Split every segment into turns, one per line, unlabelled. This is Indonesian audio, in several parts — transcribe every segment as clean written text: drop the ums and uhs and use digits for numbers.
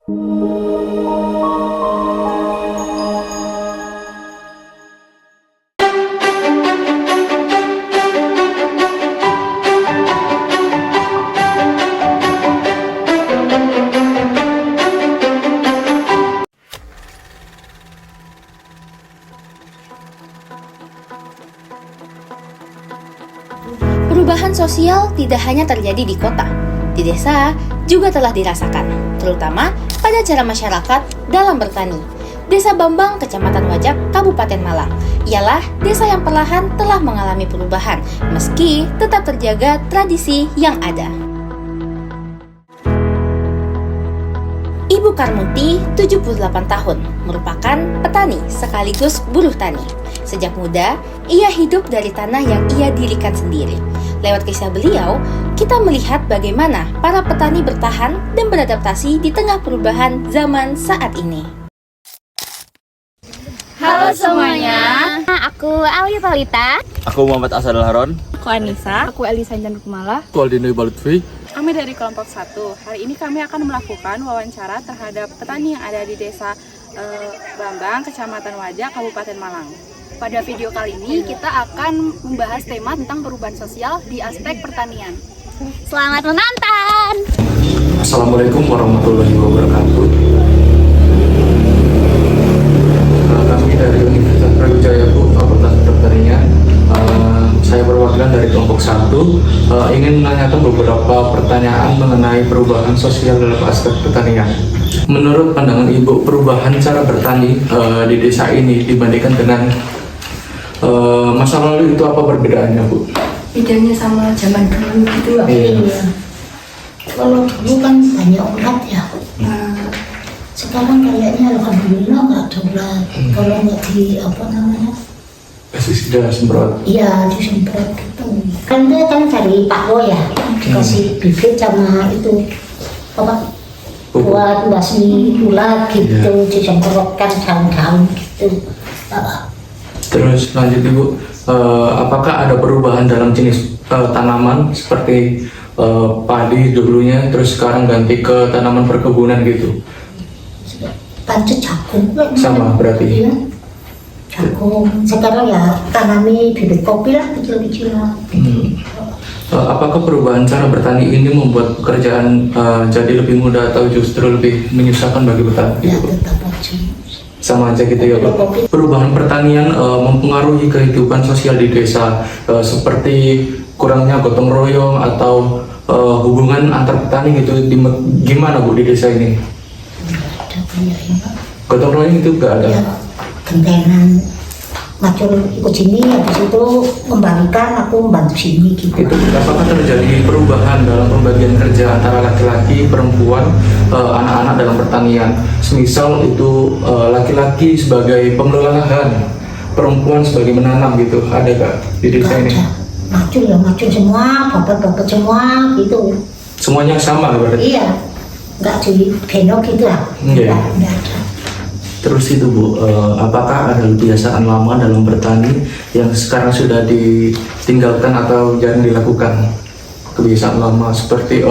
Perubahan sosial tidak hanya terjadi di kota, di desa juga telah dirasakan, terutama pada cara masyarakat dalam bertani. Desa Bambang, Kecamatan Wajak, Kabupaten Malang, ialah desa yang perlahan telah mengalami perubahan, meski tetap terjaga tradisi yang ada. Ibu Karmuti, 78 tahun, merupakan petani sekaligus buruh tani. Sejak muda, ia hidup dari tanah yang ia dirikan sendiri. Lewat kisah beliau, kita melihat bagaimana para petani bertahan dan beradaptasi di tengah perubahan zaman saat ini.
Halo semuanya, aku Alia Talita.
Aku Muhammad Asadul Haron.
Aku Anissa. Aku Elisa Kumala.
Aku Aldino Balutfi.
Kami dari kelompok 1. Hari ini kami akan melakukan wawancara terhadap petani yang ada di desa Bambang, Kecamatan Wajak, Kabupaten Malang. Pada video kali ini kita akan membahas tema tentang perubahan sosial di aspek pertanian.
Selamat menonton!
Assalamualaikum warahmatullahi wabarakatuh. Kami dari Universitas Brawijaya Fakultas Pertanian. Saya perwakilan dari kelompok 1 ingin menanyakan beberapa pertanyaan mengenai perubahan sosial dalam aspek pertanian. Menurut pandangan Ibu, perubahan cara bertani di desa ini dibandingkan dengan masa lalu itu apa perbedaannya, Bu?
Bedanya sama zaman dulu gitu lah.
Iya.
Kalau dulu kan banyak ulat ya. Nah, sekarang kayaknya alhamdulillah nggak ada ulat. Kalau nggak di apa namanya?
Pestisida semprot.
Iya, disemprot gitu. Kan dia kan dari Pak Wo ya, dikasih bibit sama itu apa? Buat basmi ulat gitu, disemprotkan daun-daun gitu.
Terus lanjut Ibu, apakah ada perubahan dalam jenis tanaman seperti padi dulunya, terus sekarang ganti ke tanaman perkebunan gitu?
Pancet jagung.
Sama berarti?
Iya, jagung. Sekarang ya tanami bibit kopi lah kecil-kecilan.
Apakah perubahan cara bertani ini membuat pekerjaan jadi lebih mudah atau justru lebih menyusahkan bagi petani?
Ya tetap aja.
Sama aja gitu ya, Pak. Perubahan pertanian mempengaruhi kehidupan sosial di desa, seperti kurangnya gotong royong atau hubungan antar petani gitu. Gimana Bu di desa ini?
Ada punya
Gotong royong itu nggak ada?
ya, gentengan macul ikut sini, habis itu membagikan, aku membantu sini gitu.
Itu apakah terjadi perubahan dalam pembagian kerja antara laki-laki, perempuan, anak-anak dalam pertanian? Semisal itu laki-laki sebagai pengelola lahan, perempuan sebagai menanam gitu, ada nggak di desa ini?
Ada. Macul ya, macul semua, babat-babat semua gitu.
Semuanya sama berarti?
Iya, nggak di benok gitu lah.
Iya.
Nggak ada.
Terus itu Bu, apakah ada kebiasaan lama dalam bertani yang sekarang sudah ditinggalkan atau jarang dilakukan? Kebiasaan lama seperti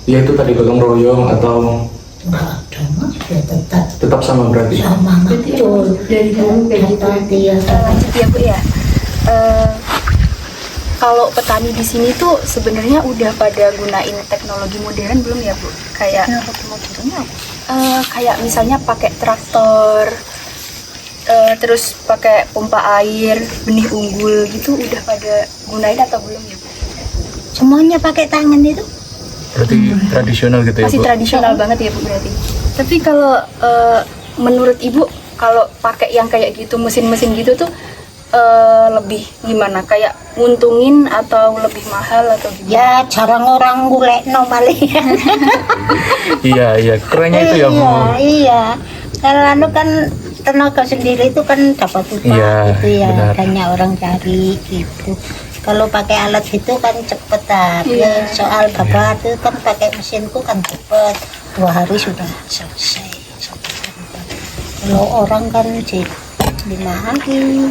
ya itu tadi gotong royong atau
Nggak ada mas, ya
tetap sama berarti?
sama macul.
Dari dulu kayak gitu.
Iya.
Lanjut ya Bu ya. Kalau petani di sini tuh sebenarnya udah pada gunain teknologi modern belum ya Bu? Kayak modernnya kayak misalnya pakai traktor, terus pakai pompa air, benih unggul gitu, udah pada gunain atau belum ya Bu?
Semuanya pakai tangan itu.
Berarti tradisional gitu ya
Masih
Bu?
tradisional banget ya Bu berarti. Tapi kalau menurut Ibu, kalau pakai yang kayak gitu, mesin-mesin gitu tuh lebih gimana? Kayak nguntungin atau lebih mahal atau gimana?
Ya jarang orang golek no malih.
Iya, kerennya itu ya Bu?
Iya. Kalau anu kan tenaga sendiri itu kan dapat upah
Iya,
gitu ya.
benar.
Banyak orang cari gitu. Kalau pakai alat itu kan cepet tapi soal babat itu kan pakai mesinku kan cepet, 2 hari sudah selesai. Kalau orang kan 5 hari,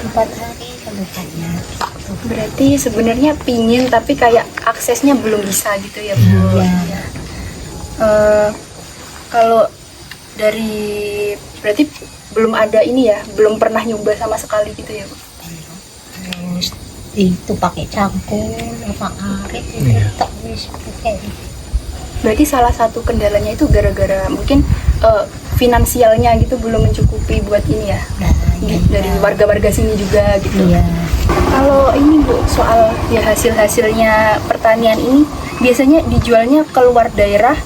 4 hari kalau banyak.
Berarti sebenarnya pingin tapi kayak aksesnya belum bisa gitu ya Bu.
Iya.
Kalau dari berarti belum ada ini ya, belum pernah nyoba sama sekali gitu ya Bu?
Terus itu pakai cangkul apa arit itu tak wis pakai.
Berarti salah satu kendalanya itu gara-gara mungkin finansialnya gitu belum mencukupi buat ini ya,
Nah,
dari warga-warga sini juga gitu.
iya.
Kalau ini Bu, soal ya hasil-hasilnya pertanian ini biasanya dijualnya keluar daerah,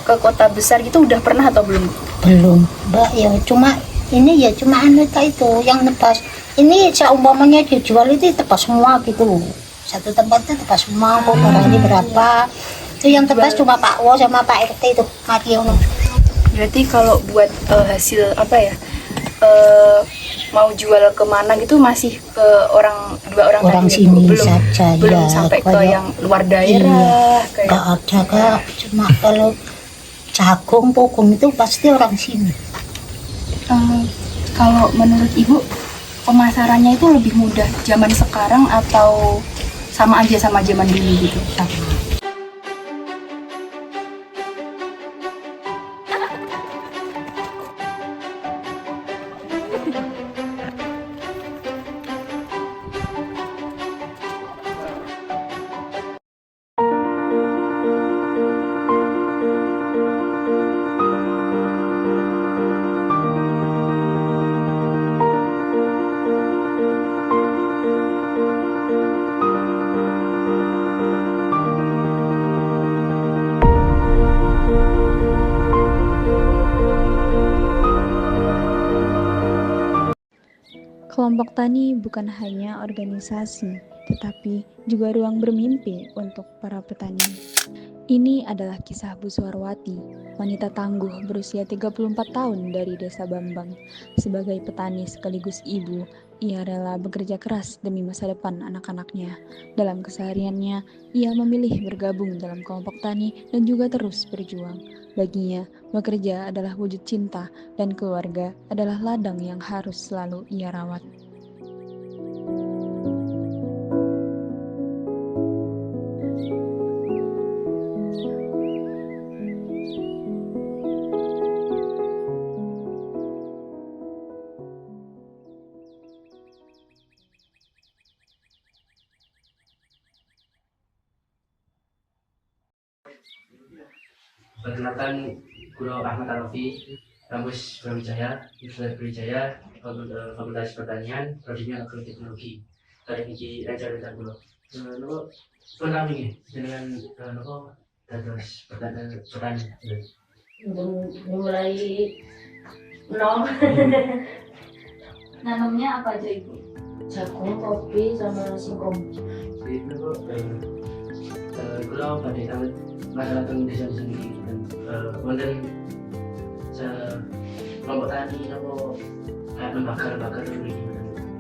ke kota besar gitu, udah pernah atau belum?
Belum, Mbak, ya cuma ini ya cuma aneka itu yang tebas. Ini seumpamanya dijual itu tebas semua gitu. Satu tempatnya tebas semua, kok barangnya berapa. Itu yang tebas cuma Pak Wo sama Pak RT itu, Mariono.
Berarti kalau buat hasil apa ya, mau jual kemana gitu masih ke dua orang
Orang
tadi ya,
sini
belum,
saja,
belum
ya,
sampai ke
kayak-
yang luar daerah kayak.
Gak ada Kak, cuma kalau jagung, pogong itu pasti orang sini.
Kalau menurut Ibu pemasarannya itu lebih mudah zaman sekarang atau sama aja sama zaman dulu gitu?
Kelompok tani bukan hanya organisasi, tetapi juga ruang bermimpi untuk para petani. Ini adalah kisah Bu Suharwati, wanita tangguh berusia 34 tahun dari Desa Bambang. Sebagai petani sekaligus ibu, ia rela bekerja keras demi masa depan anak-anaknya. Dalam kesehariannya, ia memilih bergabung dalam kelompok tani dan juga terus berjuang. Baginya, bekerja adalah wujud cinta dan keluarga adalah ladang yang harus selalu ia rawat.
Perkenalkan, Guru Ahmad Arafi, kampus Brawijaya, Universitas Brawijaya, Fakultas Pertanian, Prodinya Agroteknologi, Teknik Raja Guru. Nopo pernah nih dengan nopo terus pertanian.
Mulai nol. Nanamnya apa aja Ibu? Jagung, kopi, sama singkong.
Jadi nopo kalau pada tahun masalah desa sendiri dan wonten kelompok tani nopo kayak membakar dulu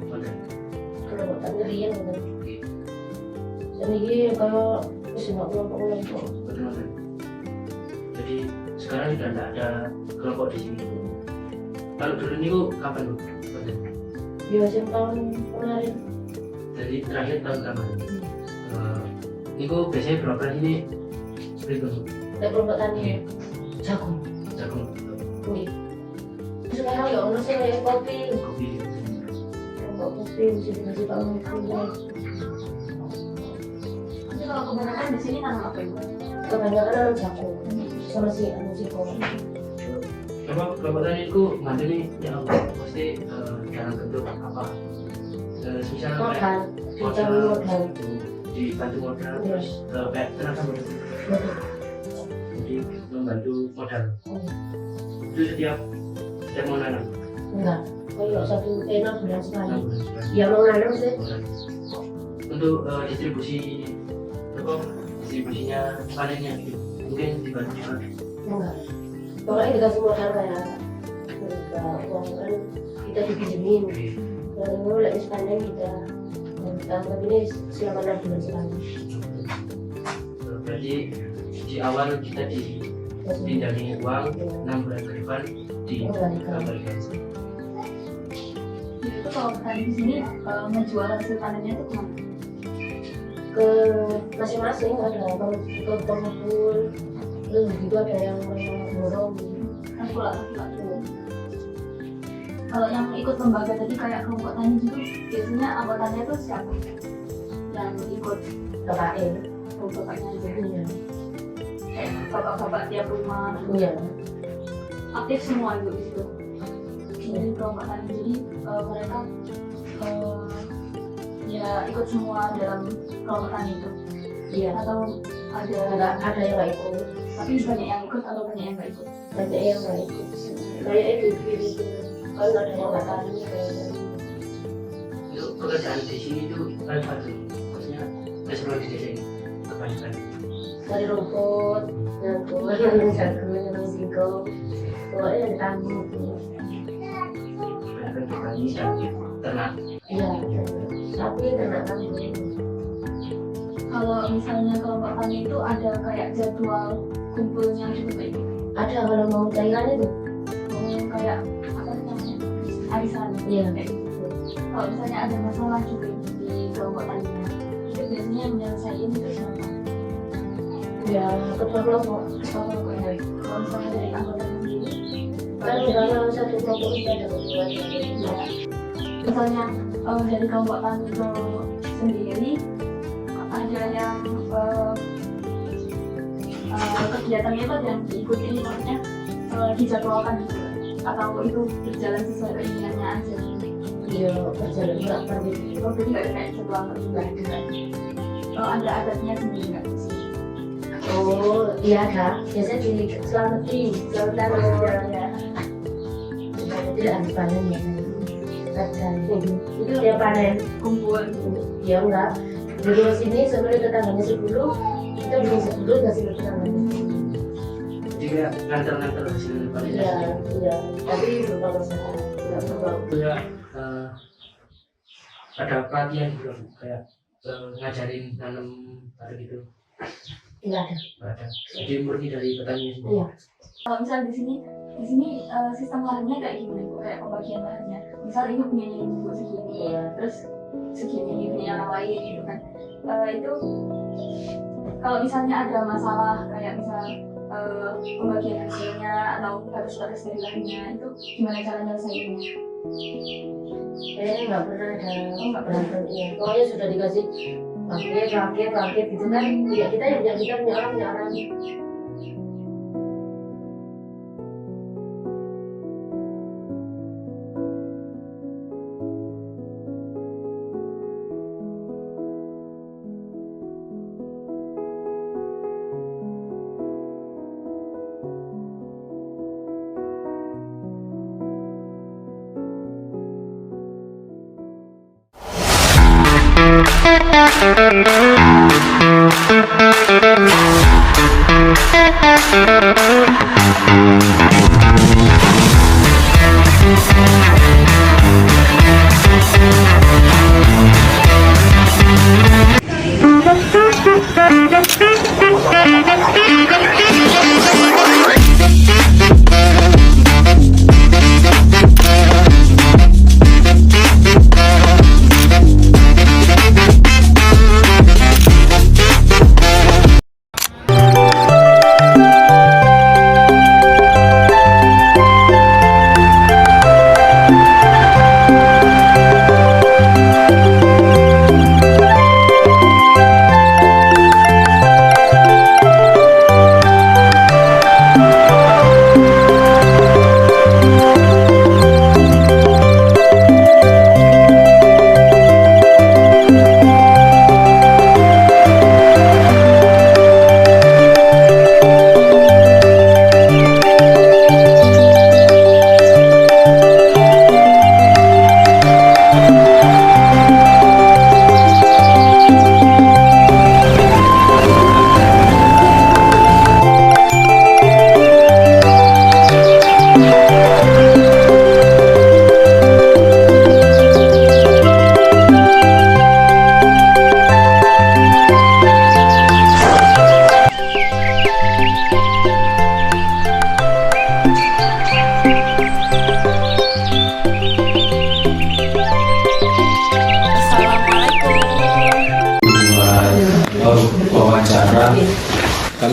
wonten.
Kalau tani riyen kan. Jadi kalau semua kelompok.
Betul. Jadi sekarang sudah tidak ada kelompok di sini. Kalau dulu ini kapan Bu? Wonten.
Biasa tahun kemarin.
Jadi terakhir tahun kapan? Ini biasanya berapa ini? Berikut.
Ada kelompok tani jagung.
Jagung.
Ini. Sekarang ya ono sing kayak kopi.
Kopi.
Kelompok kopi mesti dikasih tahun itu. Jadi kalau kebanyakan di sini nanam apa Ibu? Kebanyakan nanam jagung sama singkong.
Kelompok tani itu nanti nih yang pasti dalam bentuk apa? Misalnya
Modal, dicari modal.
Dibantu modal terus kayak tenaga modal. Jadi membantu modal. Itu setiap mau nanam.
Enggak, kalau 6 bulan sekali.
6 bulan sekali.
Ya mau nanam sih.
Untuk distribusinya panennya gitu. Mungkin dibantu juga.
Enggak. Pokoknya dikasih modal kayak uang kan kita dipinjemin. Kalau mulai panen kita anggap ini selama 6 bulan sekali.
Berarti di awal kita dipinjami uang 6 bulan ke depan dikembalikan.
Itu kalau petani di sini menjual hasil panennya itu kemana? Ke masing-masing, ada ke pengepul, Itu ada yang dorong.
Kalau yang ikut lembaga tadi kayak kelompok tani gitu, biasanya anggotanya itu siapa? Yang ikut
KKN.
bapaknya aja.
Iya.
Kayak bapak-bapak tiap rumah
Iya.
aktif semua itu di situ. Jadi kelompok tani, jadi mereka ya ikut semua dalam kelompok tani itu.
Iya.
Atau ada
Ada yang nggak ikut.
tapi banyak yang ikut atau banyak yang nggak ikut?
Banyak yang nggak ikut. Kayak itu pilih kalau ada yang nggak tani kayaknya.
Itu pekerjaan di sini itu apa tuh? Maksudnya keseluruhan di desa ini kebanyakan.
Dari rumput, nyangkut, jagung, nyangkut singkong. Pokoknya ada tamu.
Kebanyakan petani dan ternak.
Iya. Tapi ternak tamu.
Kalau misalnya kelompok tani itu ada kayak jadwal kumpulnya gitu kayak gitu.
Ada kalau mau cairan itu.
Kayak apa namanya? Arisan.
Iya.
Kayak gitu. Kalau misalnya ada masalah juga di kelompok taninya, itu biasanya yang menyelesaikan itu siapa?
Ya ketua kelompok.
Kalau misalnya dari anggota sendiri,
Kan kalau satu kelompok itu ada ketua.
misalnya dari kelompok tani itu sendiri ada yang kegiatannya itu ada yang diikuti, maksudnya dijadwalkan gitu, atau itu berjalan sesuai keinginannya aja.
Iya, berjalan enggak pernah.
Oh, jadi nggak ada kayak jadwal tertentu juga. Oh, ada adatnya sendiri nggak sih?
Oh, iya ada. Biasanya di selamati ya. Tidak habis panen ya. Ada. Itu dia panen.
Kumpul.
Ya enggak. Dari sini sebelum tetangganya 10, kita bikin 10 kasih ke tetangganya.
Jadi kayak nganter-nganter hasil panen.
Iya, iya. Tapi berupa masalah. Enggak perlu.
Ya, ada pelatihan gitu kayak ngajarin nanam atau gitu.
Enggak ada.
Nggak ada. Jadi murni dari petani sendiri.
Iya.
Kalau misal di sini sistem lahannya kayak gimana Bu? Kayak pembagian lahannya. Misal ini punya ibu segini,
Iya.
terus segini ini punya orang lain gitu kan. Itu kalau misalnya ada masalah kayak misal pembagian hasilnya atau harus dari lahannya, itu gimana cara nyelesainnya?
Kayaknya nggak pernah ada berantem. Iya. Pokoknya sudah dikasih paket gitu kan. Ya kita yang punya orang.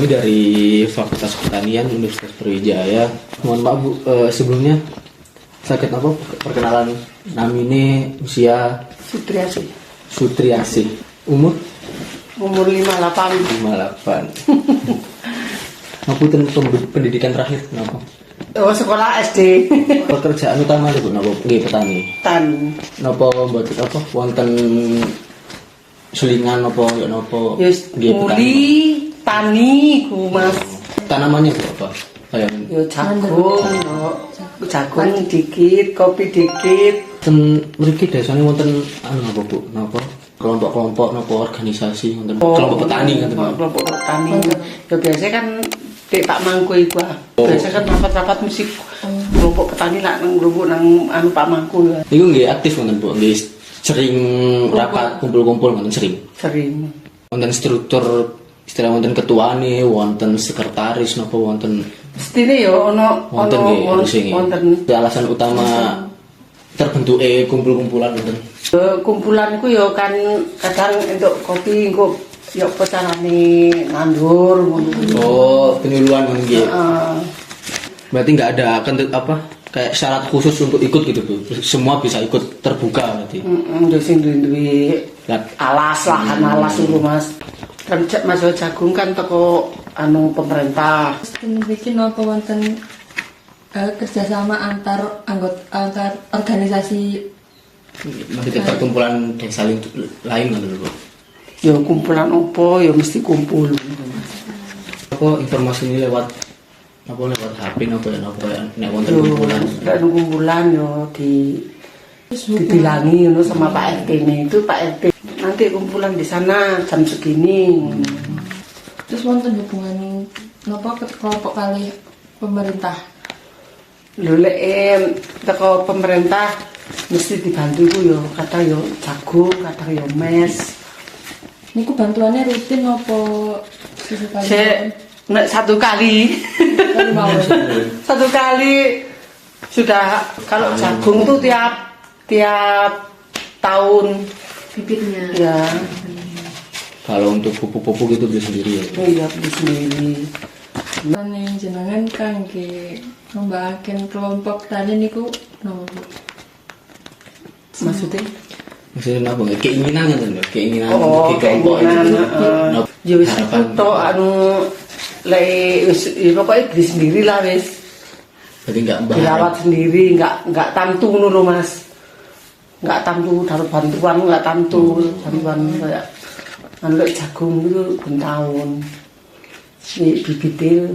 kami dari Fakultas Pertanian Universitas Brawijaya. Mohon maaf Bu, sebelumnya sakit apa perkenalan namine usia Sutriasih. Umur 58. Ngapunten pendidikan terakhir napa?
Oh, sekolah SD.
Pekerjaan utama Bu napa nggih petani. Napa mboten apa wonten selingan napa ya napa nggih
tani ku Mas.
Tanamannya Bu apa? Kayak
Yo jagung dikit, kopi dikit.
ten mriki desane wonten anu napa Bu? Napa kelompok-kelompok napa organisasi wonten kelompok petani ngoten Pak.
Kelompok petani. Ya biasa kan Dek Pak Mangku iku. Biasa kan rapat-rapat musik kelompok petani nak nang kelompok nang anu Pak Mangku ya.
Iku nggih aktif wonten Bu, nggih sering rapat kumpul-kumpul wonten sering.
Sering.
Wonten struktur istilah wonten ketuane, wonten sekretaris napa wonten
Mestine ya ono
sing alasan utama terbentuke kumpul-kumpulan wonten.
Kumpulan iku ya kan kadang entuk kopi engko ya apa carane nandur ngono.
Oh, penyuluhan nggih. Berarti nggak ada kayak syarat khusus untuk ikut gitu Bu. Semua bisa ikut terbuka berarti.
Heeh, sing duwe alas lahan alas dulu Mas. Kan Mas jagung kan teko anu pemerintah.
Bikin apa wonten kerjasama antar antar organisasi.
Maksudnya perkumpulan desa lain kan Bu.
Ya kumpulan opo ya mesti kumpul.
Apa informasi ini lewat HP napa ya nek wonten kumpulan.
Nek kumpulan yo dibilangi ngono sama Pak RT ini itu Pak RT. Nanti kumpulan di sana jam segini.
Terus wonten hubungan napa kelompok kali pemerintah.
Lho lek teko pemerintah mesti dibantu ku yo kadang yo jagung, kadang yo mes.
Niku bantuannya rutin apa sesekali?
Nek satu kali. Satu kali sudah. Kalau jagung tuh tiap tahun
bibitnya.
Ya.
Kalau untuk pupuk-pupuk itu beli sendiri ya?
Iya, beli sendiri.
Yang jenengan kangge ngembangkan kelompok tani niku nopo?
Maksudnya
apa nggak keinginan keinginan
kelompok ya wis to anu lek wis pokoke beli sendiri lah wis.
Berarti nggak
dirawat sendiri, nggak tamtu ngono lho Mas. Nggak tamtu taruh bantuan, nggak tamtu bantuan kayak anu lek jagung itu ben tahun. Si bibite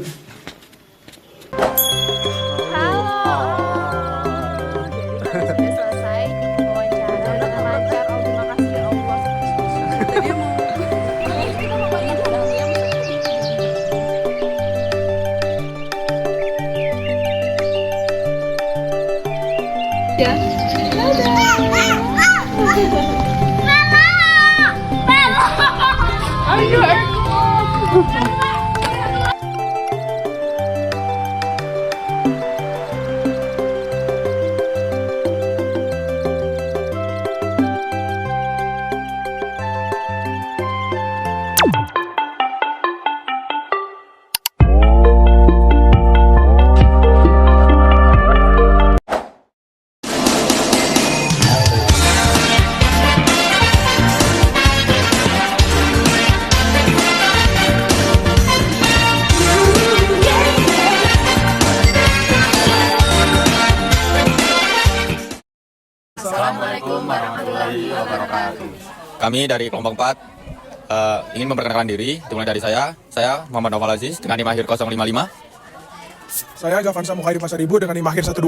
Assalamualaikum warahmatullahi wabarakatuh. Kami dari kelompok 4 ingin memperkenalkan diri. Dimulai dari saya Muhammad Nawal Aziz dengan NIM akhir 055.
Saya Gavansa Mukhairi Pasaribu dengan NIM akhir 126.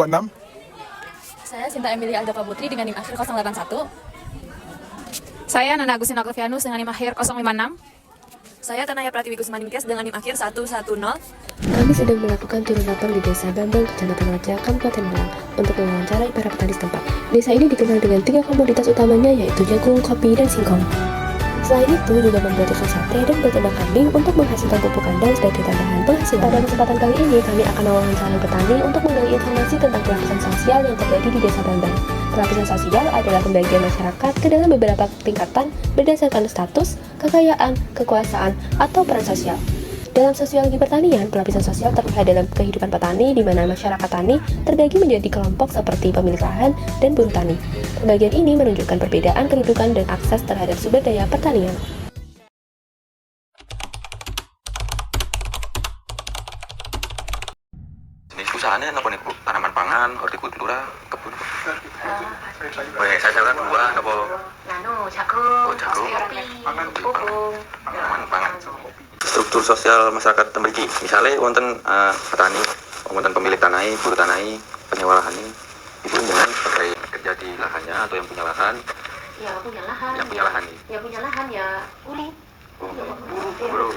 Saya Sinta Emilia Alda Putri dengan NIM akhir 081. Saya Nana Agustina Oktavianus dengan NIM akhir 056. Saya Tanaya Pratiwi Kusmaningkes dengan NIM akhir 110.
Kami sedang melakukan turun lapangan di Desa Bambang, Kecamatan Wajah, Kabupaten Malang untuk mewawancarai para petani setempat. Desa ini dikenal dengan 3 komoditas utamanya yaitu jagung, kopi, dan singkong. Selain itu juga membutuhkan sate dan beternak kambing untuk menghasilkan pupuk kandang sebagai tambahan penghasilan. Pada kesempatan kali ini kami akan mewawancarai petani untuk menggali informasi tentang pelapisan sosial yang terjadi di Desa Bambang. Pelapisan sosial adalah pembagian masyarakat ke dalam beberapa tingkatan berdasarkan status, kekayaan, kekuasaan, atau peran sosial. Dalam sosiologi pertanian, pelapisan sosial terlihat dalam kehidupan petani di mana masyarakat tani terbagi menjadi kelompok seperti pemilik lahan dan buruh tani. Pembagian ini menunjukkan perbedaan kedudukan dan akses terhadap sumber daya pertanian.
Jenis usahanya apa nih Bu? Tanaman pangan, hortikultura, kebun? Saya dua, apa? Jagung, tanaman pangan. Struktur sosial masyarakat memiliki, misalnya wonten petani, wonten pemilik tanah, buruh tanah, penyewa lahan itu dengan sebagai kerja di lahannya atau yang punya lahan.
Ya punya lahan.
Yang punya lahan.
Ya punya lahan ya kuli.
Buruh.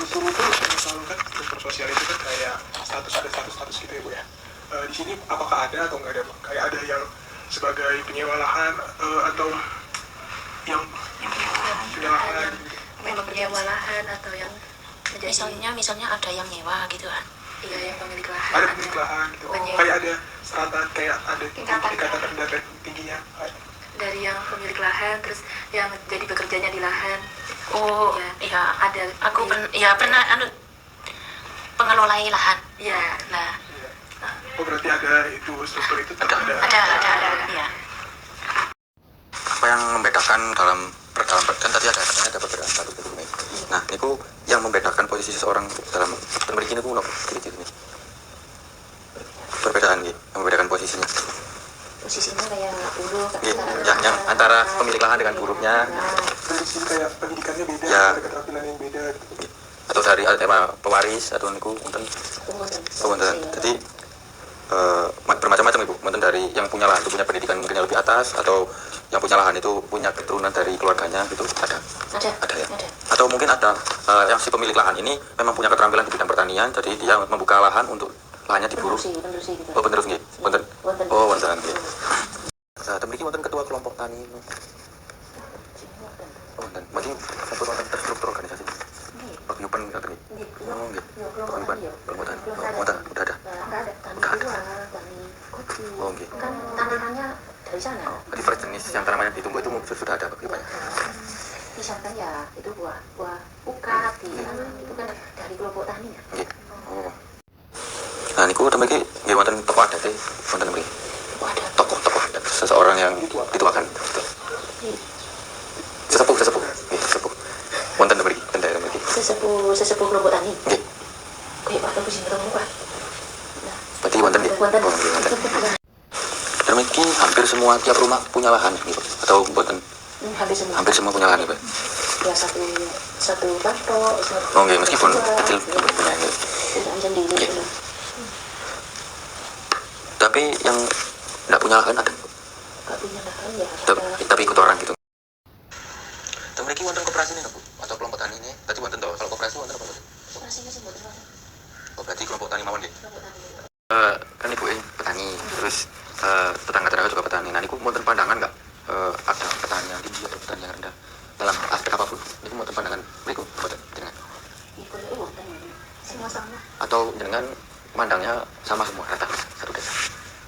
Usul itu selalu kan struktur sosial itu kan kayak status gitu ya Bu ya. Di sini apakah ada atau nggak ada Bu? Kayak ada yang sebagai penyewa lahan atau yang punya lahan.
Memang penyewa lahan atau yang misalnya ada yang nyewa gitu kan. Iya, yang pemilik lahan.
Ada pemilik lahan gitu. Kayak ada strata, kayak ada tingkatan rendah dan tingginya.
Dari yang pemilik lahan terus yang jadi bekerjanya di lahan. Oh, iya ada. Aku pernah pengelolai lahan. Iya. Nah.
Oh berarti ada itu struktur itu ada.
Ada. Iya.
Apa yang membedakan dalam kan tadi ada katanya ada perbedaan satu itu nih. Nah, niku yang membedakan posisi seseorang dalam memiliki niku nopo gitu nih. Perbedaan gitu, yang membedakan posisinya.
Posisinya kayak buruh
yang antara pemilik lahan dengan buruhnya.
Dari sini kayak pendidikannya beda,
ya.
Ada keterampilan yang beda gitu.
Atau dari pewaris atau niku wonten. Jadi bermacam-macam Ibu. Wonten dari yang punya lahan itu punya pendidikan mungkin yang lebih atas atau yang punya lahan itu punya keturunan dari keluarganya gitu ada ya. Atau mungkin ada yang si pemilik lahan ini memang punya keterampilan di bidang pertanian, jadi dia membuka lahan untuk lahannya diburu. Oh penerus nggih. Wonten. Oh wonten nggih. Nah, mriki wonten ketua kelompok tani. Oh wonten. Mriki sampun wonten terstruktur organisasi. Paguyuban ngoten nggih. Oh nggih. Paguyuban. Wonten. Udah ada. Oh nggih.
Kan tanamannya dari sana.
Oh, jadi per jenis yang tanamannya ditumbuh itu sudah ada paguyubannya.
Misalkan ya itu buah ukat itu kan dari kelompok tani ya.
Nggih. Oh. Nah niku mriki nggih wonten tokoh adat wonten mriki. Tokoh adat seseorang yang dituakan. Sesepuh. Nggih, sesepuh. Wonten mriki, ten daerah mriki.
Sesepuh kelompok tani.
Nggih.
Kayak apa sih ketemu Pak?
Berarti wonten nggih. Wonten. Dan mriki hampir semua tiap rumah punya lahan gitu atau mboten? Hampir semua punya lahan, Pak.
Ya satu batok.
Oh nggih, meskipun kecil punya nggih.
Sendiri.
Tapi yang tidak punya lahan ada?
Nggak punya lahan ya.
Tapi ikut orang gitu. Dan mriki wonten koperasi nih, Bu? Atau kelompok tani ini? Tadi wonten toh, kalau koperasi wonten apa tadi?
Koperasinya sebut apa?
Oh berarti kelompok tani mawon nggih. Kan Ibu petani, terus tetangga-tetangga juga petani. Nah niku wonten pandangan enggak ada petani yang tinggi atau petani yang rendah dalam aspek apapun? Niku wonten pandangan mriku mboten jenengan?
Sama-sama.
Atau jenengan mandangnya sama semua rata satu desa?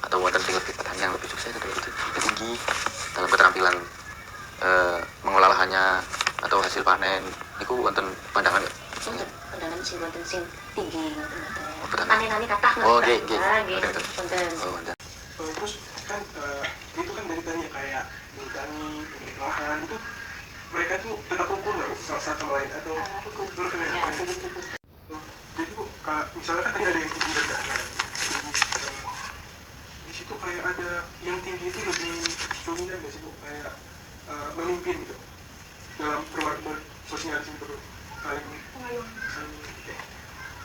Atau wonten sing lebih petani yang lebih sukses atau lebih tinggi dalam keterampilan mengolah lahannya atau hasil panen? Niku wonten pandangan enggak?
Pandangan sing wonten sing tinggi
ngoten.
Tani kata nggak?
Oh nggih.
Wonten.
Terus kan itu kan dari tani kayak tani pemilik lahan itu mereka tuh tetap rukun nggak satu lain atau rukun ya? Jadi Bu, misalnya kan tadi ada yang tinggi rendah, di situ kayak ada yang tinggi itu lebih dominan nggak sih Bu? Kayak memimpin gitu dalam bersosialisasi saling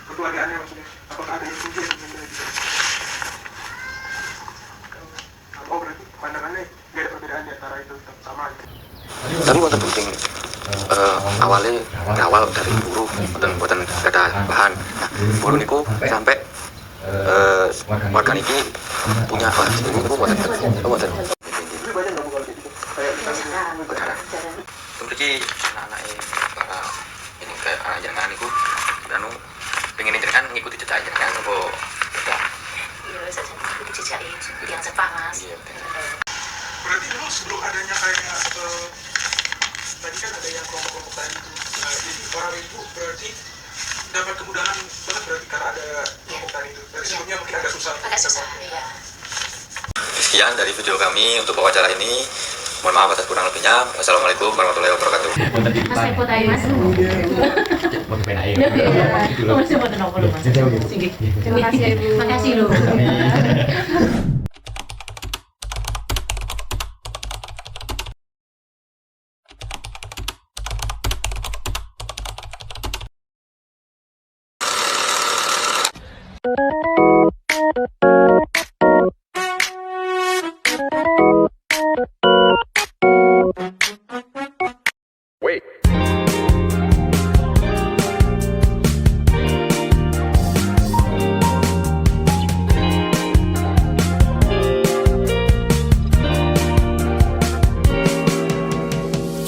kekeluargaannya maksudnya. Apakah ada yang tinggi yang rendah gitu? Oh berarti pandangannya nggak ada perbedaan di antara itu tetap sama gitu.
Tapi wonten penting awal dari buruh wonten ada lahan. Nah, buruh niku sampai warga niki punya lahan niku wonten. Mriki anak-anake para ini kayak anak jenengan niku anu pengen jenengan ngikuti jejak jenengan apa tidak?
Iya, saya ikuti jejak yang sepanas.
Berarti dulu sebelum adanya kayak tadi kan ada yang kelompok-kelompok tadi itu Jadi para ibu berarti dapat kemudahan banget berarti karena ada kelompok tani itu. Dari sebelumnya mungkin agak susah.
Agak susah, ya.
Sekian dari video kami untuk wawancara ini. Mohon maaf atas kurang lebihnya. Wassalamualaikum warahmatullahi wabarakatuh.
Mas repot aja mas. Terima kasih ya ibu. Makasih loh.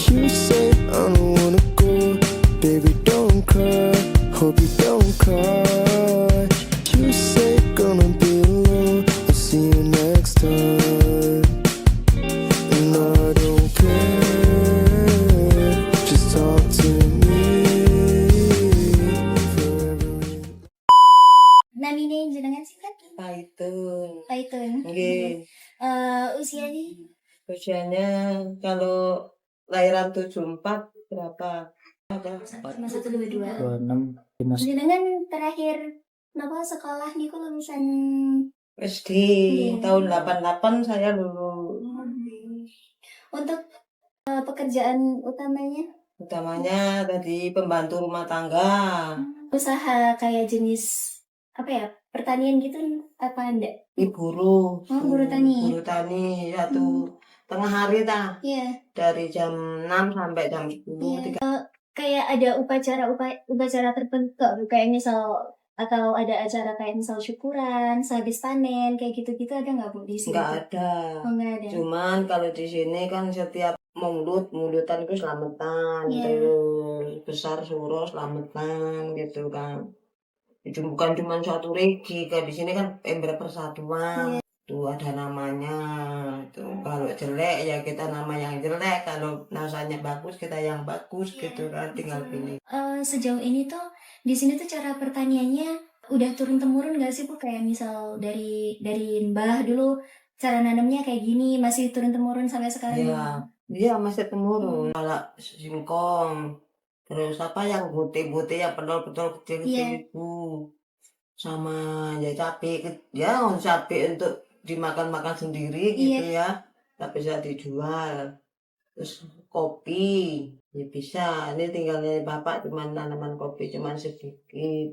You say I don't wanna go, baby don't cry, hope you don't cry. You say gonna be alone, I'll see you next time. And I don't care, just talk to me.
Namine jenengan singkat?
Paitun.
Paitun.
Nggih.
Usianya?
Usianya kalau lahiran 74 berapa? Ada
122.
26.
Jenengan terakhir napa sekolah niku lulusan
SD
Nggih.
tahun 88 saya lulus.
Untuk pekerjaan utamanya
Utamanya tadi pembantu rumah tangga.
usaha kayak jenis apa ya? Pertanian gitu apa enggak?
Buru.
Buru tani.
Buru tani satu tengah hari dah.
Iya.
Dari jam 6 sampai jam 10.
Kayak ada upacara tertentu kayak misal atau ada acara kayak misal syukuran, sehabis panen kayak gitu-gitu ada nggak Bu di sini?
Nggak ada.
Oh, nggak ada.
Cuman kalau di sini kan setiap mulutan itu selamatan,
Iya.
terus besar suruh selamatan gitu kan. Itu bukan cuma suatu regi, kan di sini kan ember persatuan. Tuh ada namanya. Tuh kalau jelek ya kita nama yang jelek, kalau nasanya bagus kita yang bagus gitu kan, tinggal pilih.
Sejauh ini tuh di sini tuh cara pertaniannya udah turun temurun gak sih Bu? Kayak misal dari mbah dulu cara nanamnya kayak gini masih turun temurun sampai sekarang?
Iya, dia masih temurun. Kalau singkong, terus apa yang putih-putih yang pedol-pedol kecil-kecil
Iya.
itu, sama ya cabai, ya cabai untuk dimakan-makan sendiri gitu ya, tak bisa dijual. Terus kopi, ya bisa. Ini tinggalnya bapak cuma tanaman kopi cuma sedikit,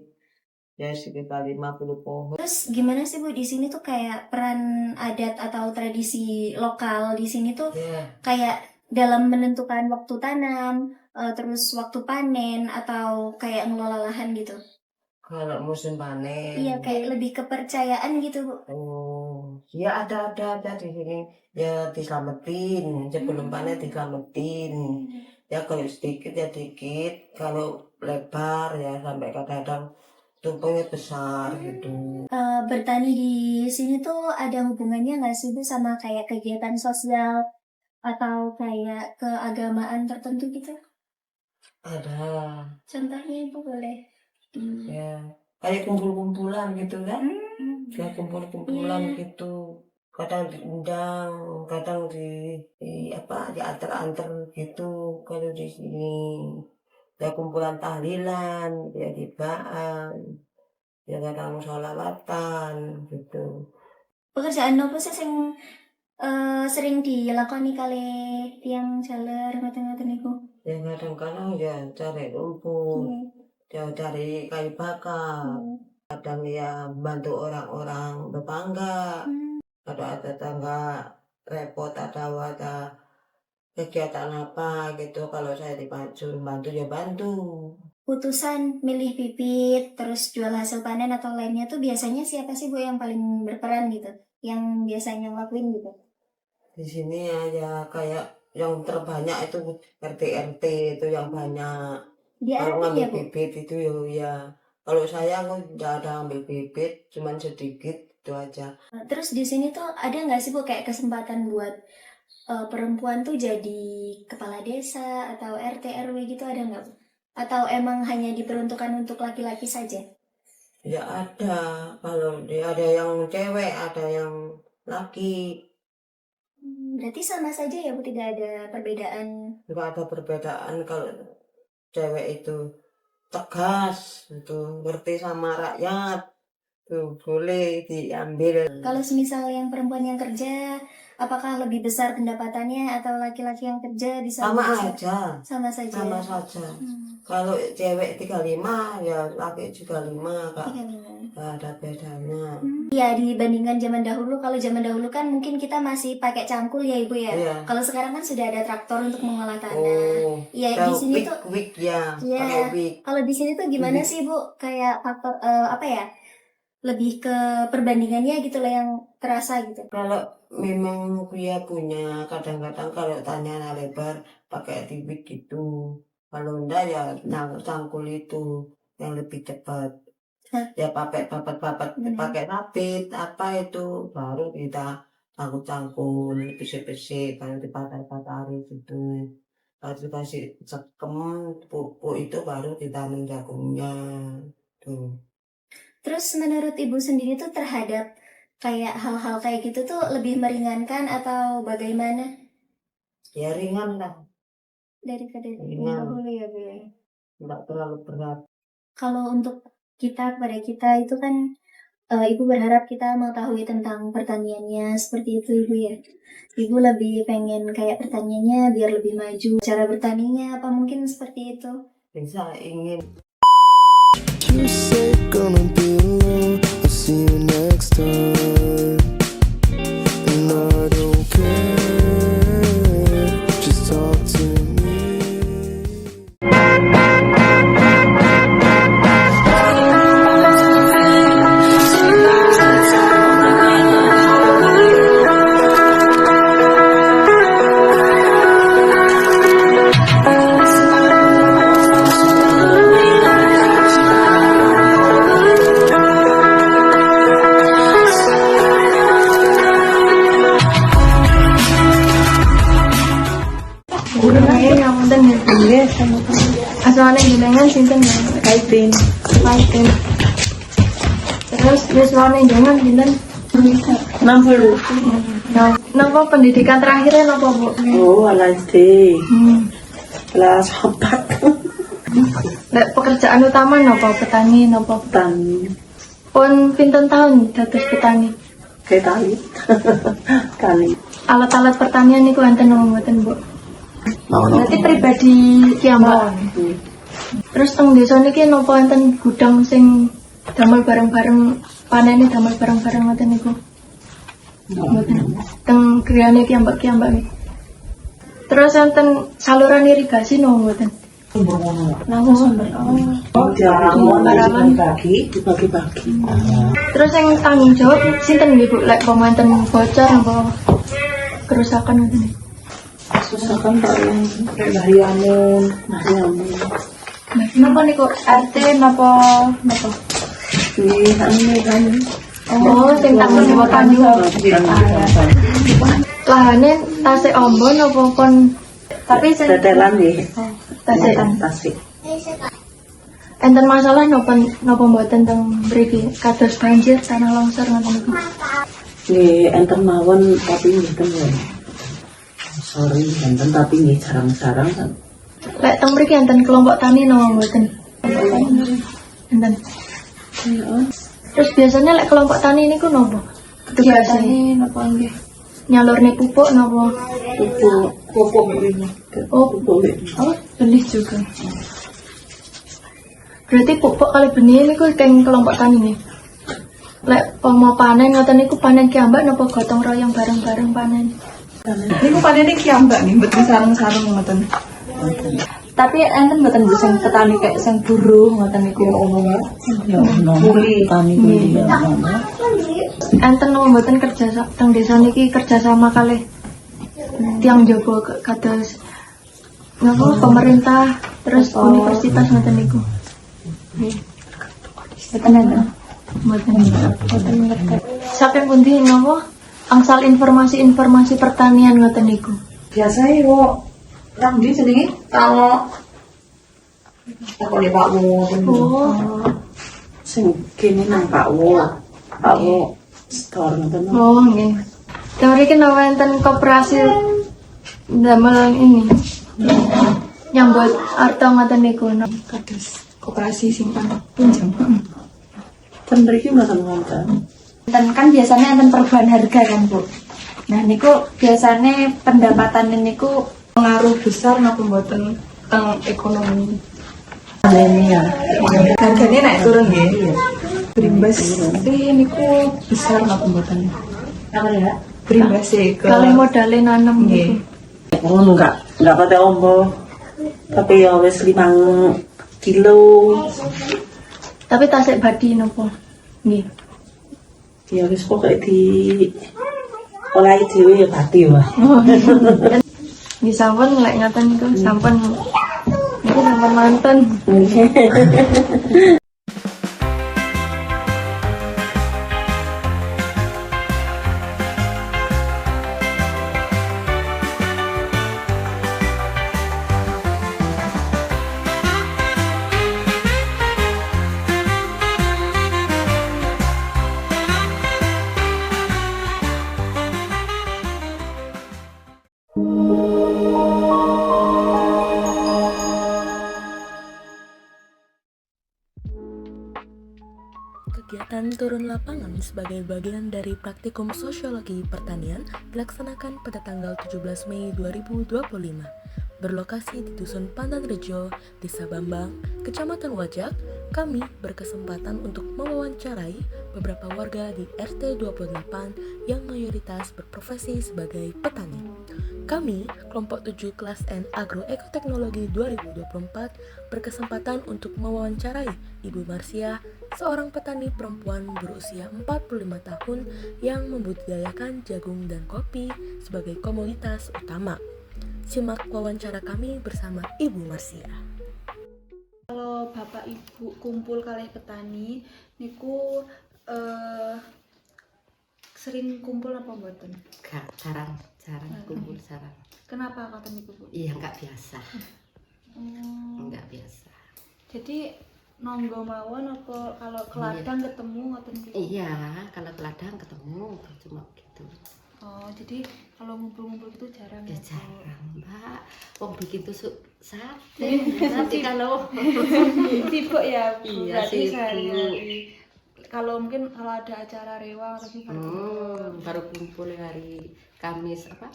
ya sekitar 50 pohon.
Terus gimana sih Bu di sini tuh kayak peran adat atau tradisi lokal di sini tuh kayak dalam menentukan waktu tanam, terus waktu panen atau kayak ngelola lahan gitu?
Kalau musim panen.
Iya kayak lebih kepercayaan gitu Bu.
Oh, ya ada di sini. Ya diselamatin, sebelum panen diselamatin. Ya kalau sedikit ya dikit, kalau lebar ya sampai kadang-kadang tumpengnya besar gitu.
Bertani di sini tuh ada hubungannya nggak sih Bu sama kayak kegiatan sosial atau kayak keagamaan tertentu gitu?
Ada.
Contohnya Ibu boleh?
Ya, kayak kumpul-kumpulan gitu kan. Kayak kumpul-kumpulan gitu. Kadang diundang, kadang diantar-antar gitu kalau di sini. Ya kumpulan tahlilan, ya dibaan, ya kadang sholawatan gitu.
Pekerjaan apa sih yang sering dilakoni kali tiang jaler ngoten-ngoten niku?
Ya kadang-kadang ya cari rumput, ya cari kayu bakar, kadang ya bantu orang-orang bertangga, ada tetangga repot atau ada kegiatan apa gitu, kalau saya disuruh bantu ya bantu.
Putusan milih bibit terus jual hasil panen atau lainnya tuh biasanya siapa sih Bu yang paling berperan gitu, yang biasanya ngelakuin gitu?
Di sini ya kayak yang terbanyak itu RT itu yang banyak.
Dia
Kalau
RT
ngambil
ya, Bu?
bibit itu ya kalau saya nggak ada ambil bibit, cuman sedikit itu aja.
Terus di sini tuh ada nggak sih Bu kayak kesempatan buat perempuan tuh jadi kepala desa atau RT RW gitu, ada nggak Bu? Atau emang hanya diperuntukkan untuk laki-laki saja?
Ya ada, kalau dia ada yang cewek, ada yang laki.
Berarti sama saja ya Bu, tidak ada perbedaan?
Nggak ada perbedaan. Kalau cewek itu tegas, itu ngerti sama rakyat, tuh boleh diambil.
Kalau semisal yang perempuan yang kerja, apakah lebih besar pendapatannya atau laki-laki yang kerja bisa
Sama
lebih besar?
aja.
Sama saja.
Sama saja. Kalau cewek 35, ya laki juga 5, Kak.
35.
Nggak ada bedanya.
Ya, dibandingkan zaman dahulu, kalau zaman dahulu kan mungkin kita masih pakai cangkul ya Ibu ya.
Iya.
Kalau sekarang kan sudah ada traktor untuk mengolah tanah.
Oh,
Iya, di sini tuh
wig ya,
iya.
pakai wig.
Kalau di sini tuh gimana sih Bu? Kayak faktor apa ya? Lebih ke perbandingannya gitu lah yang terasa gitu.
Kalau memang dia punya, kadang-kadang kalau tanya lebar pakai wig gitu. Kalau enggak ya cangkul itu yang lebih cepat. Ya pakai papat-papat, pakai rapit apa itu baru kita cangkul pisik-pisik kalau dipatar-patari gitu. Kalau dikasih cekem pupuk itu baru ditanam jagungnya tuh.
Terus menurut Ibu sendiri tuh terhadap kayak hal-hal kayak gitu tuh lebih meringankan atau bagaimana?
Ya ringan lah.
Daripada yang
Ringan.
dahulu ya Bu ya.
Enggak terlalu berat.
Kalau untuk kita, kepada kita itu kan Ibu berharap kita mengetahui tentang pertaniannya seperti itu Ibu ya. Ibu lebih pengen kayak pertaniannya biar lebih maju. Cara bertaninya apa mungkin seperti itu?
Bisa ingin.
You say gonna be alone. I'll see you next time. And I don't care. Just talk to me.
Asalnya jenengan sinten ya? Kaitin. Terus yuswane jenengan sinten? 60. Nah, napa pendidikan terakhirnya napa Bu?
Oh, LSD. Kelas 4.
Lek pekerjaan utama napa petani napa?
Petani.
Pun pinten tahun dados petani?
Kayak tali. Kali.
Alat-alat pertanian niku enten napa mboten, Bu? Berarti pribadi kiambak. Terus teng desa niki napa enten gudang sing damel bareng-bareng panene damel bareng-bareng ngoten niku? Mboten. Teng griyane kiambak-kiambak niki. Terus enten saluran irigasi napa mboten? Langsung sumber. Oh,
dibagi-bagi.
Terus yang tanggung jawab sinten nggih Bu? Lek pemainten bocor napa kerusakan ngoten niku?
Kerusakan Pak yang Bahriamun.
Napa niku RT napa? Oh, sing tanggung jawab tani. Lahane tasik ombo napa kon tapi sing
tetelan nggih.
Tasik. Enten masalah napa mboten teng mriki kados banjir tanah longsor ngoten niku.
Nggih enten mawon tapi mboten lho. Sorry enten tapi nggih jarang-jarang kan.
Lek teng mriki enten kelompok tani napa mboten? Enten. Terus biasanya lek kelompok tani niku napa? Tugasane napa nggih? Nyalurne pupuk napa?
Pupuk ini.
Oh, benih juga. Berarti pupuk kali benih niku teng kelompok tani nih. Lek mau panen ngoten niku panen kiambak napa gotong royong bareng-bareng panen?
Niku panene kiambak nih, mboten sareng-sareng ngoten.
Tapi enten mboten Bu sing petani kayak sing buruh ngoten niku.
Kuli tani kuli.
Enten nopo mboten kerja teng desa niki kerjasama kalih tiang jowo kados napa pemerintah terus universitas ngoten niku. Mboten enten. Mboten. Saking pundi napa angsal informasi pertanian ngoten niku?
Biasanya kok nang ndi jenenge kalau Kok nek Pak Wo.
Oh. Sing kene nang Pak Wo. Pak Wo store ngoten.
Oh, nggih. Teori kan wonten koperasi damel ini. Yang buat arto ngoten niku.
Kados koperasi simpan pinjam. Ten mriki mboten wonten.
Dan kan biasanya enten perubahan harga kan, Bu. Nah, niku biasanya pendapatan niku
Pengaruh besar napa mboten teng ekonomi.
Ini ya.
Harganya naik turun nggih. Berimbas niku besar napa mboten?
Apa ya?
Berimbas ke
kali modalnya nanam
nggih.
Oh, enggak pate ombo. Tapi ya wis 5 kilo.
Tapi tasik badi nopo? Nggih.
Ya wis pokoke di olahi dhewe ya bati wae.
Di sampun lek ngaten niku sampun niku sampun manten.
Kegiatan turun lapangan sebagai bagian dari praktikum sosiologi pertanian dilaksanakan pada tanggal 17 Mei 2025. Berlokasi di Dusun Pandanrejo, Desa Bambang, Kecamatan Wajak, kami berkesempatan untuk mewawancarai beberapa warga di RT 28 yang mayoritas berprofesi sebagai petani. Kami, kelompok 7 kelas N Agroekoteknologi 2024, berkesempatan untuk mewawancarai Ibu Marsia, seorang petani perempuan berusia 45 tahun yang membudidayakan jagung dan kopi sebagai komoditas utama. Simak wawancara kami bersama Ibu Marsia.
Kalau bapak ibu kumpul kalih petani niku sering kumpul apa mboten?
Jarang kumpul jarang.
Kenapa kata niku, Bu?
Iya, enggak biasa. Enggak biasa.
Jadi nonggo mawon apa kalau ke ladang ketemu ngoten niku?
Iya, kalau ke ladang ketemu cuma gitu.
Oh, jadi kalau ngumpul-ngumpul itu jarang
ya? Jarang, Mbak. Wong bikin tusuk sate.
Nanti kalau sibuk ya, Bu.
Iya,
sehari-hari. Kalau mungkin kalau ada acara rewang atau
baru kumpul hari Kamis apa?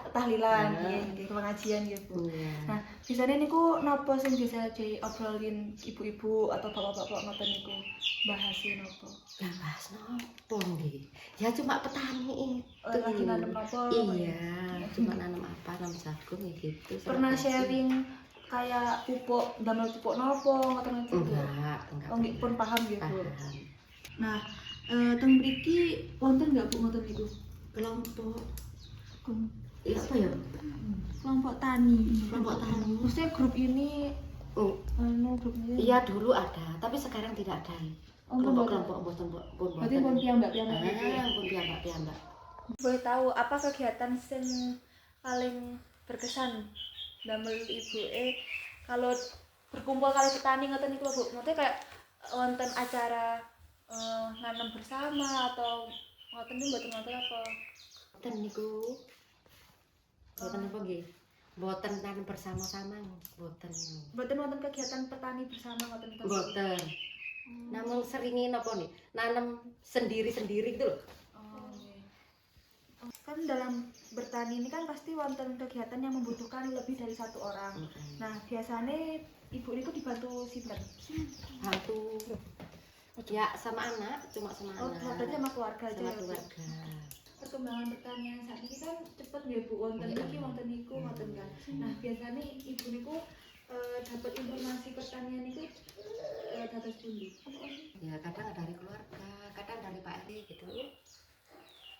Tahlilan, nggih, pengajian ya, Bu. Nah, biasanya niku napa sing bisa diobrolin ibu-ibu atau bapak-bapak ngoten niku? Bahasin napa?
Lah bahas nopo nggih? Ya cuma petani itu.
Lagi nanam apa?
Iya, cuma nanam apa, nanam jagung ya gitu.
Pernah sharing kayak pupuk, damel pupuk nopo ngoten niku?
Enggak.
Oh, nggih pun paham nggih, Bu. Nah, teng mriki wonten enggak Bu ngoten niku?
Kelompok ya apa ya?
Kelompok tani.
Maksudnya
grup ini grup ini.
Iya dulu ada, tapi sekarang tidak ada. Kelompok-kelompok mboten.
Berarti pun piyambak-piyambak.
Pun piyambak.
Boleh tahu apa kegiatan sing paling berkesan damel ibu kalau berkumpul kali petani ngoten niku, Bu? Maksudnya kayak wonten acara nanam bersama atau ngoten niku mboten wonten apa?
Mboten niku. Mboten apa nggih? Mboten nanam bersama-sama, mboten.
Mboten wonten kegiatan petani bersama ngoten niku.
Mboten. Namun seringin apa nih? Nanam sendiri-sendiri gitu loh.
Kan dalam bertani ini kan pasti wonten kegiatan yang membutuhkan lebih dari satu orang. Nah, biasanya ibu itu dibantu sinten?
Bantu. Ya sama anak, cuma sama anak.
Berarti sama keluarga aja.
Sama keluarga.
Perkembangan pertanian saat ini kan cepet ya, Bu. Wonten iki, wonten iku, wonten kan. Nah, biasanya ibu niku dapat informasi pertanian itu dados pundi?
Ya kadang dari keluarga, kadang dari Pak RT gitu.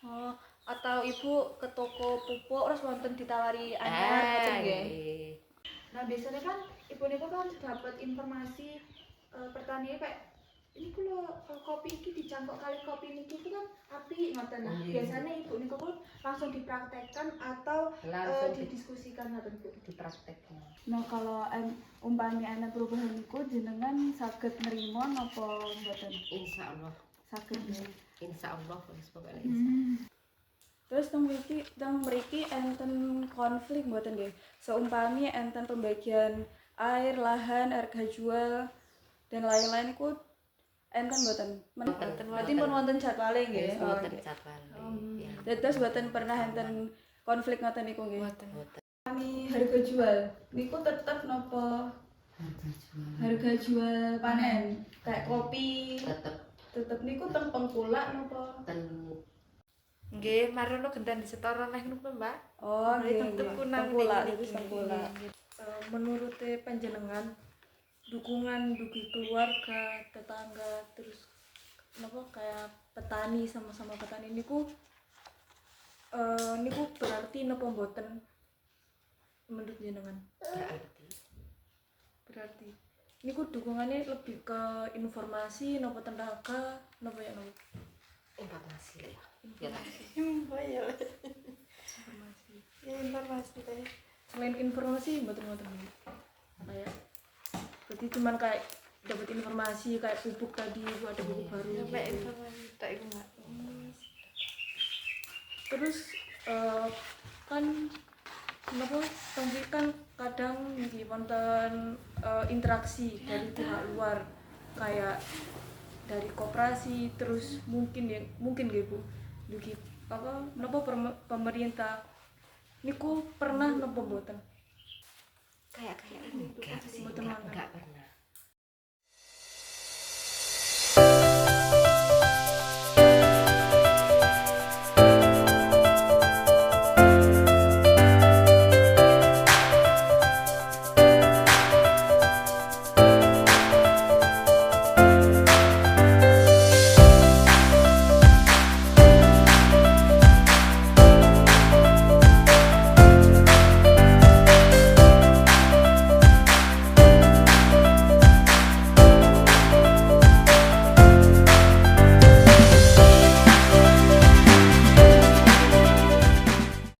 Oh, atau ibu ke toko pupuk terus wonten ditawari anyar ngoten nggih. Nah, biasanya kan ibu niku kan dapat informasi pertanian kayak ini kalau kopi ini dicangkok kali kopi niki itu kan api ngoten. Nah, biasanya ibu niku pun langsung dipraktekkan atau didiskusikan ngoten Bu?
Dipraktekkan.
Nah, kalau umpamanya ana perubahan niku jenengan saged nerima napa mboten?
Insyaallah
saged ya.
Insyaallah wis pokoke
Terus teng mriki enten konflik mboten nggih? Seumpami enten pembagian air, lahan, harga jual dan lain-lain iku enten mboten? Berarti pun wonten jadwale nggih.
Wonten jadwale.
Terus mboten pernah enten konflik ngoten niku nggih. Kami harga jual niku tetep napa? Harga jual panen kayak kopi tetep niku teng pengkulak napa?
Nggih, marono gendan disetor neh ngono Mbak.
Oh, nggih.
Pengkulak
Terus pengkulak. Menurut panjenengan dukungan dugi keluarga, tetangga, terus napa kayak petani sama-sama petani niku berarti napa mboten menurut jenengan? Berarti niku dukungannya lebih ke informasi napa tenaga napa ya napa?
Informasi lah.
Informasi. Ya informasi teh. Selain informasi mboten-mboten kayak berarti cuman kayak dapat informasi kayak pupuk tadi ada pupuk baru
Sampai informasi tak iku Mbak.
Terus kan kenapa tapi kan kadang nggih wonten interaksi dari pihak luar kayak dari koperasi terus mungkin nggih Bu dugi apa napa pemerintah niku pernah napa mboten?
Kayak ini enggak sih, enggak pernah.